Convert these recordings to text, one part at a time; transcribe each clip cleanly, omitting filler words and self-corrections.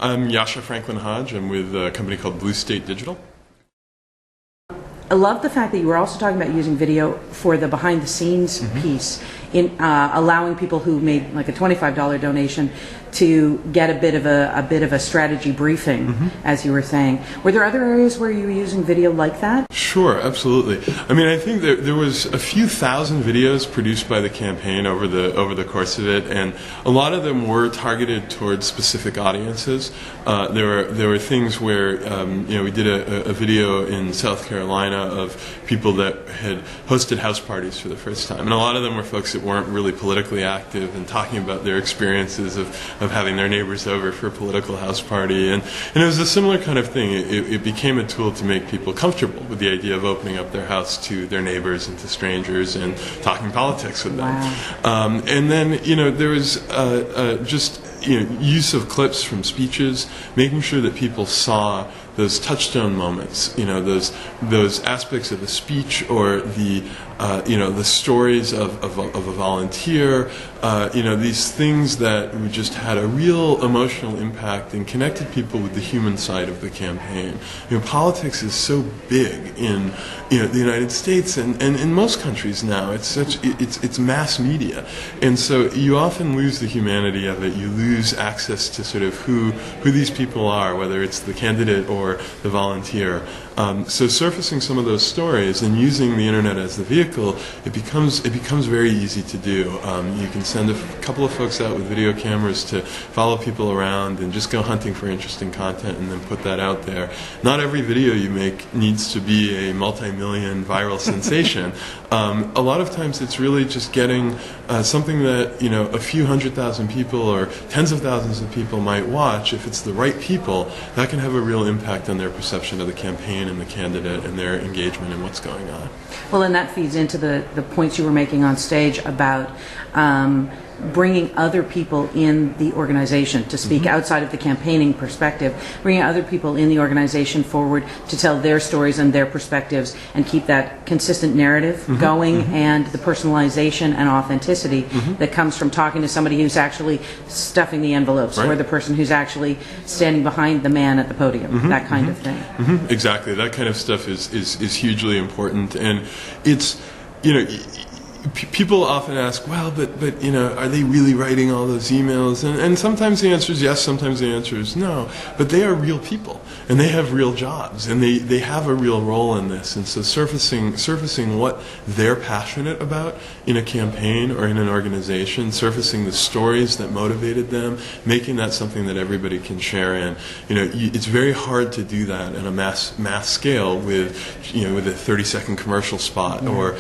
I'm Jascha Franklin-Hodge. I'm with a company called Blue State Digital. I love the fact that you were also talking about using video for the behind-the-scenes piece, in allowing people who made like a $25 donation to get a bit of a strategy briefing, as you were saying. Were there other areas where you were using video like that? Sure, absolutely. I mean, I think there was a few thousand videos produced by the campaign over the course of it, and a lot of them were targeted towards specific audiences. There were things where we did a video in South Carolina of people that had hosted house parties for the first time, and a lot of them were folks that weren't really politically active and talking about their experiences of having their neighbors over for a political house party, and it was a similar kind of thing. It became a tool to make people comfortable with the idea of opening up their house to their neighbors and to strangers and talking politics with them. Wow. And then there was just use of clips from speeches, making sure that people saw those touchstone moments, those aspects of the speech or the stories of a volunteer, these things that just had a real emotional impact and connected people with the human side of the campaign. Politics is so big in the United States and in most countries now. It's mass media, and so you often lose the humanity of it. You lose access to sort of who these people are, whether it's the candidate or the volunteer. So surfacing some of those stories and using the internet as the vehicle, it becomes very easy to do. You can send a couple of folks out with video cameras to follow people around and just go hunting for interesting content and then put that out there. Not every video you make needs to be a multi-million viral sensation. A lot of times it's really just getting something that a few 100,000 people or tens of thousands of people might watch. If it's the right people, that can have a real impact on their perception of the campaign and the candidate and their engagement in what's going on. Well, and that feeds into the points you were making on stage about bringing other people in the organization to speak outside of the campaigning perspective, bringing other people in the organization forward to tell their stories and their perspectives and keep that consistent narrative going, and the personalization and authenticity that comes from talking to somebody who's actually stuffing the envelopes, or the person who's actually standing behind the man at the podium, that kind of thing. Exactly. That kind of stuff is hugely important, and it's people often ask, well, but are they really writing all those emails? And sometimes the answer is yes, sometimes the answer is no. But they are real people, and they have real jobs, and they have a real role in this. And so surfacing what they're passionate about in a campaign or in an organization, surfacing the stories that motivated them, making that something that everybody can share in. It's very hard to do that in a mass scale with a 30-second commercial spot or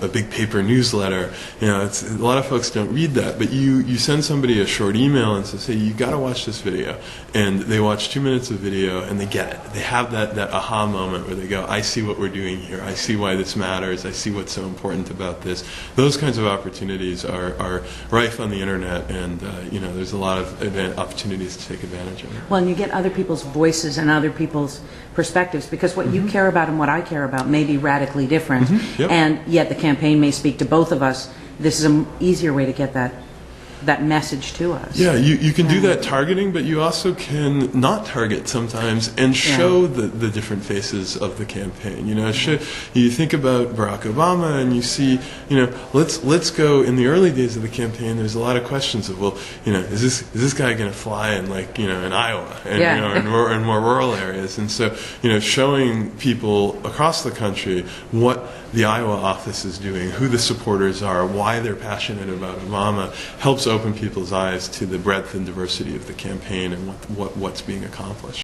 a big paper newsletter. A lot of folks don't read that, but you send somebody a short email and say, hey, you got to watch this video, and they watch 2 minutes of video and they get it. They have that aha moment where they go, I see what we're doing here. I see why this matters. I see what's so important about this. Those kinds of opportunities are rife on the internet, and there's a lot of opportunities to take advantage of it. Well, and you get other people's voices and other people's perspectives, because what you care about and what I care about may be radically different, and yet the campaign may speak to both of us. This is an easier way to get that message to us. Yeah, you can do that targeting, but you also can not target sometimes and show the different faces of the campaign. You think about Barack Obama and you see, let's go, in the early days of the campaign, there's a lot of questions of, well, is this guy going to fly in in Iowa and in more rural areas? And so, showing people across the country what the Iowa office is doing, who the supporters are, why they're passionate about Obama, helps open people's eyes to the breadth and diversity of the campaign and what's being accomplished.